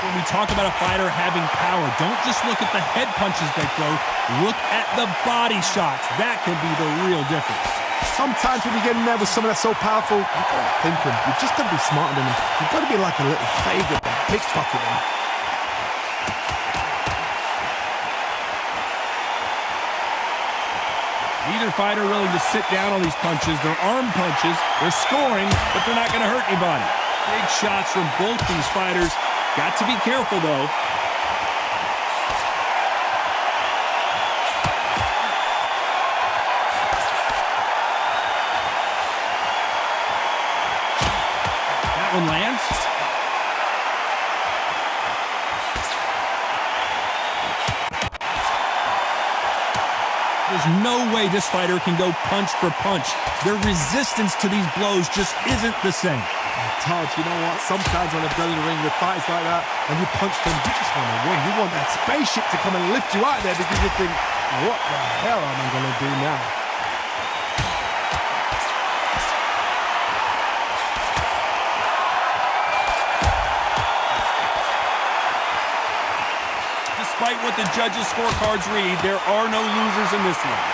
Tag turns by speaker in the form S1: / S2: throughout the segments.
S1: When we talk about a fighter having power, don't just look at the head punches they throw. Look at the body shots. That can be the real difference.
S2: Sometimes when you get in there with someone that's so powerful, you've got to think him. You've just got to be smarter than him. You've got to be like a little favourite and pickpocket him.
S1: Neither fighter willing to sit down on these punches. They're arm punches. They're scoring, but they're not going to hurt anybody. Big shots from both these fighters. Got to be careful, though. That one lands. There's no way this fighter can go punch for punch. Their resistance to these blows just isn't the same.
S2: Todd, you know what? Sometimes when I've done in the ring with fights like that, and you punch them, you just want to win. You want that spaceship to come and lift you out there because you think, what the hell am I going to do now?
S1: Despite what the judges' scorecards read, there are no losers in this one.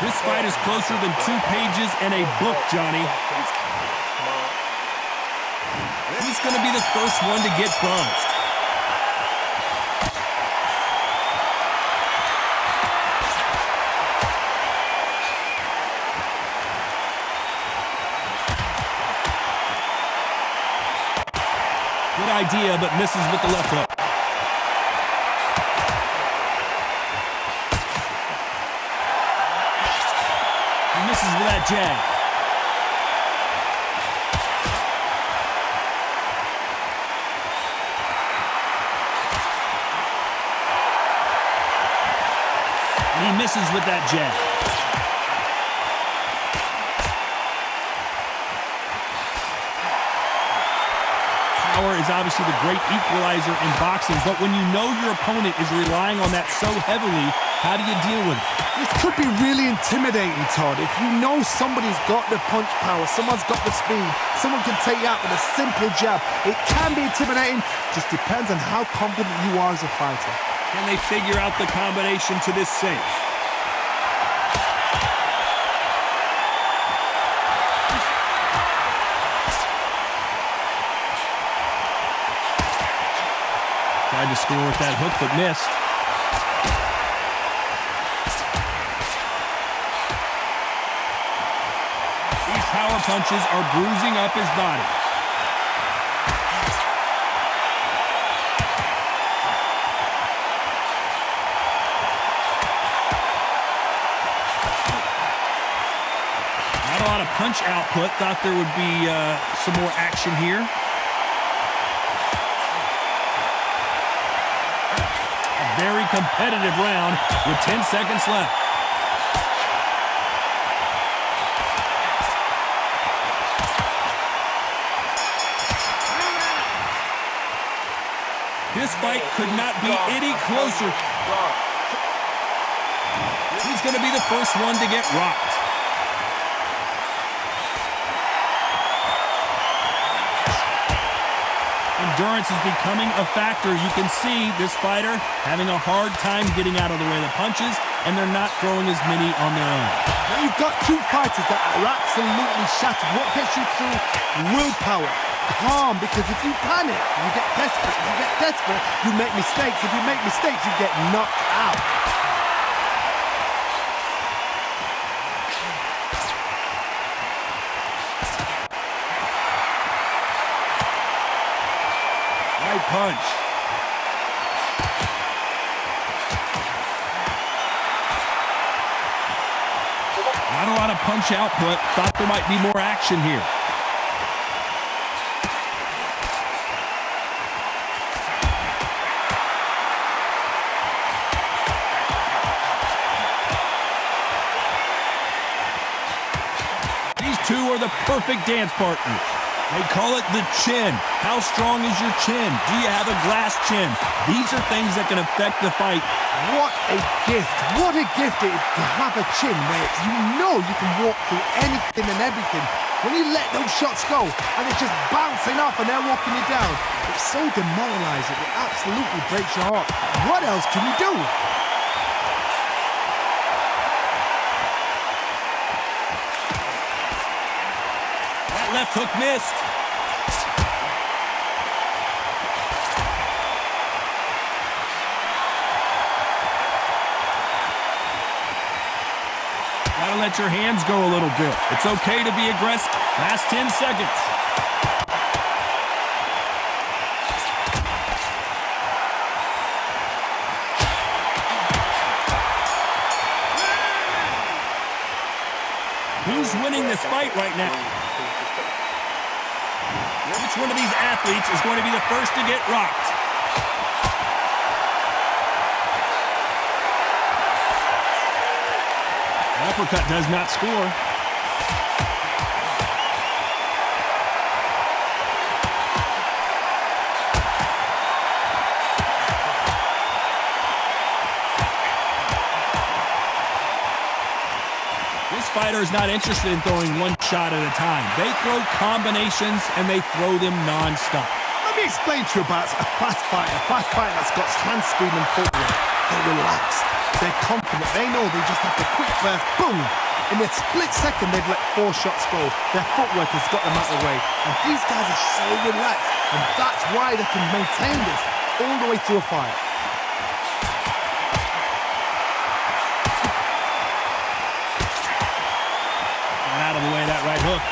S1: This fight is closer than 2 pages in a book, Johnny. Who's going to be the first one to get buzzed? Good idea, but misses with the left hook. Misses with that jab. And he misses with that jab. Power is obviously the great equalizer in boxing, but when you know your opponent is relying on that so heavily, how do you deal with it?
S2: This could be really intimidating, Todd. If you know somebody's got the punch power, someone's got the speed, someone can take you out with a simple jab, it can be intimidating. Just depends on how confident you are as a fighter.
S1: Can they figure out the combination to this sink? Tried to score with that hook, but missed. These power punches are bruising up his body. Not a lot of punch output. Thought there would be some more action here. Very competitive round with 10 seconds left. This fight could not be any closer. He's going to be the first one to get rocked. Endurance is becoming a factor. You can see this fighter having a hard time getting out of the way of the punches, and they're not throwing as many on their own.
S2: Now you've got 2 fighters that are absolutely shattered. What gets you through? Willpower. Calm, because if you panic, you get desperate. If you get desperate, you make mistakes. If you make mistakes, you get knocked out.
S1: Punch. Not a lot of punch output. Thought there might be more action here. These two are the perfect dance partners. They call it the chin. How strong is your chin? Do you have a glass chin? These are things that can affect the fight.
S2: What a gift. What a gift it is to have a chin where you know you can walk through anything and everything. When you let those shots go and it's just bouncing off and they're walking you down, it's so demoralizing. It absolutely breaks your heart. What else can you do?
S1: That left hook missed. Gotta let your hands go a little bit. It's okay to be aggressive. Last 10 seconds. Who's winning this fight right now? Which one of these athletes is going to be the first to get rocked? Uppercut does not score. This fighter is not interested in throwing one shot at a time. They throw combinations and they throw them non-stop.
S2: Let me explain to you about a fast fighter that's got hand speed and footwork. They're relaxed. They're confident. They know they just have to quick burst, boom. In a split second, they've let 4 shots go. Their footwork has got them out of the way. And these guys are so relaxed. And that's why they can maintain this all the way through a fight.
S1: And out of the way, that right hook.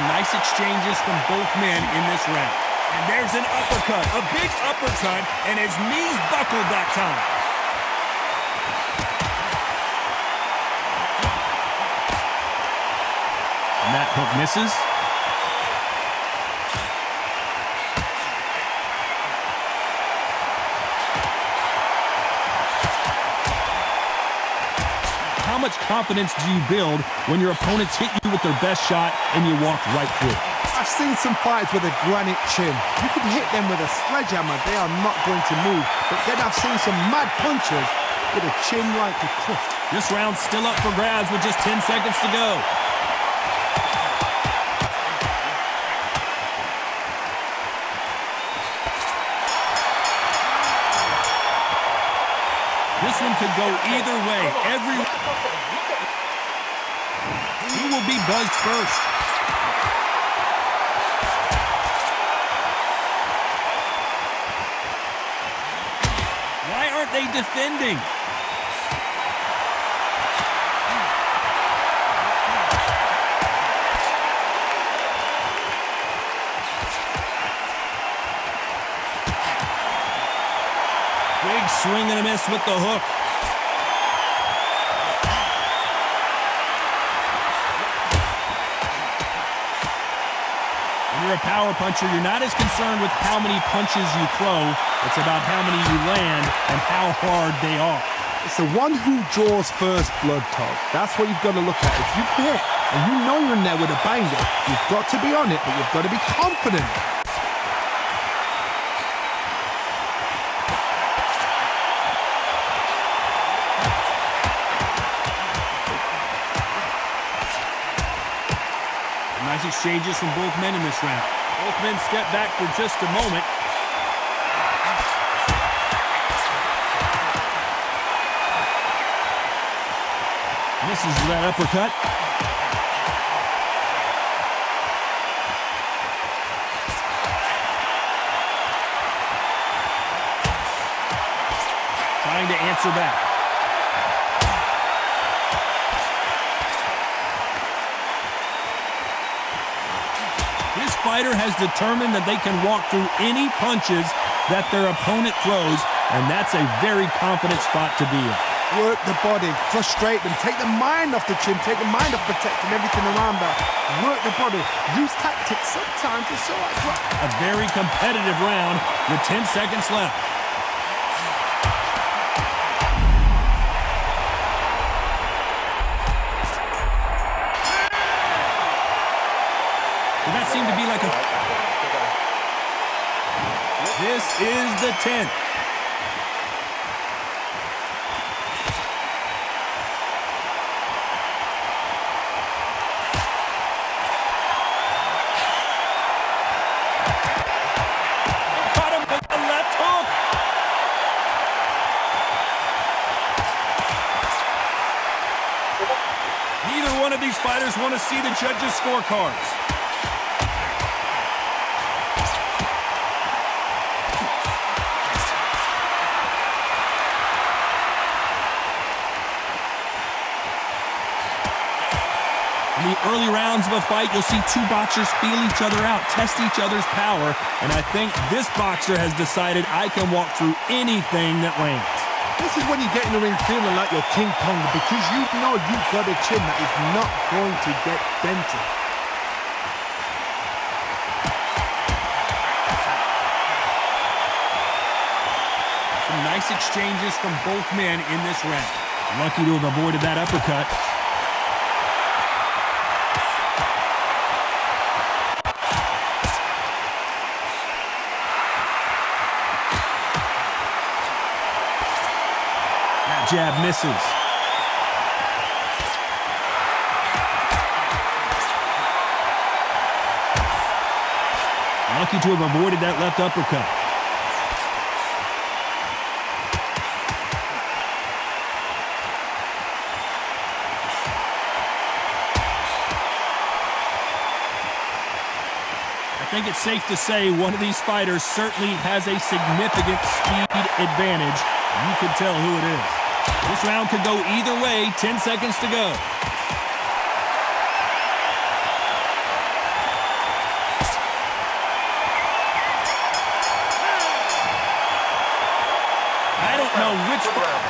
S1: Nice exchanges from both men in this round. And there's an uppercut, a big uppercut, and his knees buckled that time. And that hook misses. How much confidence do you build when your opponents hit you with their best shot and you walk right through?
S2: I've seen some fights with a granite chin. You could hit them with a sledgehammer, they are not going to move. But then I've seen some mad punchers with a chin like a crust.
S1: This round's still up for grabs with just 10 seconds to go. This one could go either way. He will be buzzed first. Why aren't they defending? Big swing and a miss with the hook. When you're a power puncher, you're not as concerned with how many punches you throw. It's about how many you land and how hard they are.
S2: It's the one who draws first blood, Todd. That's what you've got to look at. If you hit and you know you're in there with a banger, you've got to be on it, but you've got to be confident.
S1: Nice exchanges from both men in this round. Both men step back for just a moment. Misses that uppercut. Trying to answer back. This fighter has determined that they can walk through any punches that their opponent throws, and that's a very confident spot to be in.
S2: Work the body, frustrate them, take the mind off the chin, take the mind off protecting everything around that. Work the body, use tactics sometimes to show us what.
S1: A very competitive round with 10 seconds left. Well, that seemed to be like a... This is the 10th. Neither one of these fighters want to see the judges' scorecards. In the early rounds of a fight, you'll see two boxers feel each other out, test each other's power, and I think this boxer has decided I can walk through anything that lands.
S2: This is when you get in the ring feeling like you're King Kong because you know you've got a chin that is not going to get dented.
S1: Some nice exchanges from both men in this round. Lucky to have avoided that uppercut. Jab misses. Lucky to have avoided that left uppercut. I think it's safe to say one of these fighters certainly has a significant speed advantage. You can tell who it is. This round could go either way. 10 seconds to go. I don't know which one.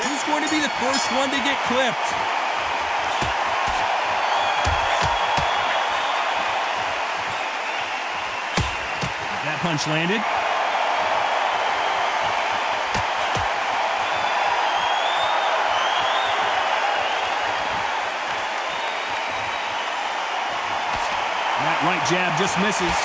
S1: Who's going to be the first one to get clipped? That punch landed. That right jab just misses.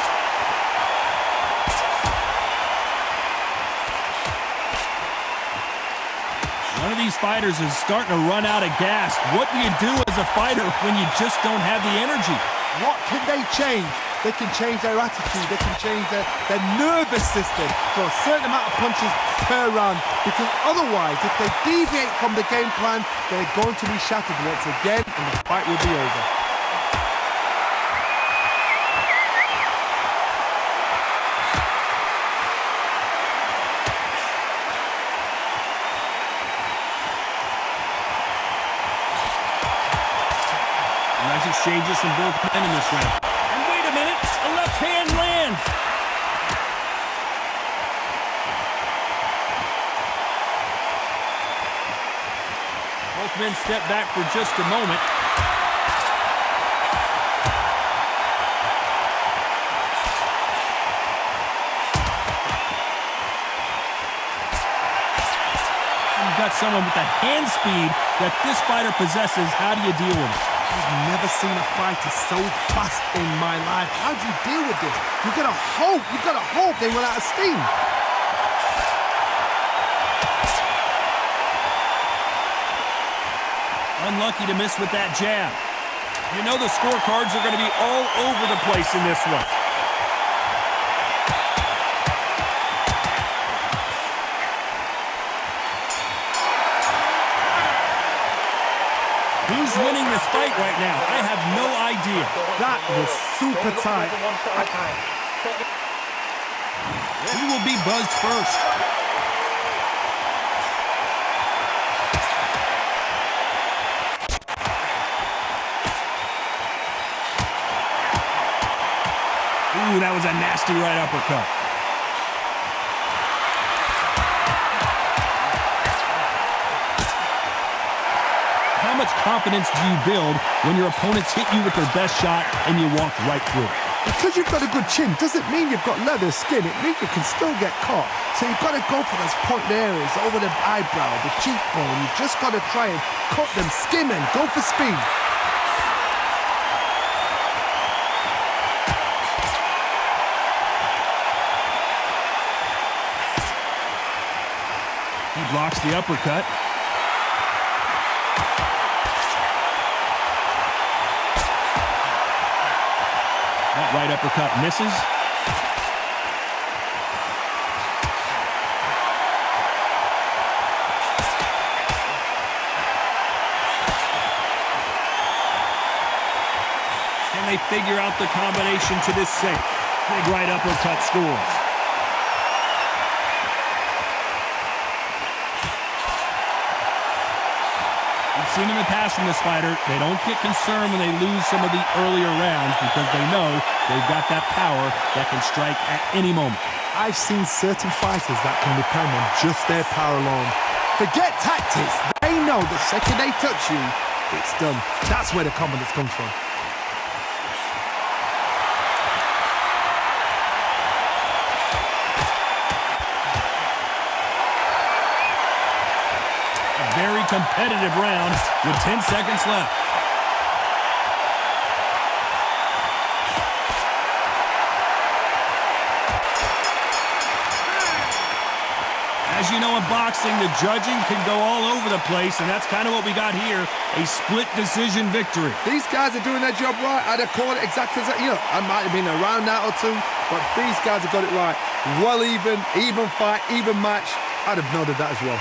S1: One of these fighters is starting to run out of gas. What do you do as a fighter when you just don't have the energy?
S2: What can they change? They can change their attitude. They can change their nervous system for a certain amount of punches per round. Because otherwise, if they deviate from the game plan, they're going to be shattered once again and the fight will be over.
S1: Nice exchanges from both men in this round. And wait a minute, a left hand lands. Both men step back for just a moment. You've got someone with the hand speed that this fighter possesses. How do you deal with it?
S2: I've never seen a fighter so fast in my life. How do you deal with this? You've got to hope they run out of steam.
S1: Unlucky to miss with that jab. You know the scorecards are going to be all over the place in this one. Who's winning this fight right now? I have no idea.
S2: That was super tight.
S1: Who will be buzzed first? Ooh, that was a nasty right uppercut. How much confidence do you build when your opponents hit you with their best shot and you walk right through it?
S2: Because you've got a good chin doesn't mean you've got leather skin. It means you can still get caught. So you've got to go for those point areas, over the eyebrow, the cheekbone. You've just got to try and cut them, skim and go for speed.
S1: He blocks the uppercut. That right uppercut misses. Can they figure out the combination to this sink? Big right uppercut scores. We've seen in the past from this fighter, they don't get concerned when they lose some of the earlier rounds because they know they've got that power that can strike at any moment.
S2: I've seen certain fighters that can depend on just their power alone. Forget tactics. They know the second they touch you, it's done. That's where the confidence comes from.
S1: Very competitive round with 10 seconds left. As you know, in boxing, the judging can go all over the place, and that's kind of what we got here, a split decision victory.
S2: These guys are doing their job right. I'd have called it exactly as, I might have been a round out or two, but these guys have got it right. Well even fight, even match. I'd have noted that as well.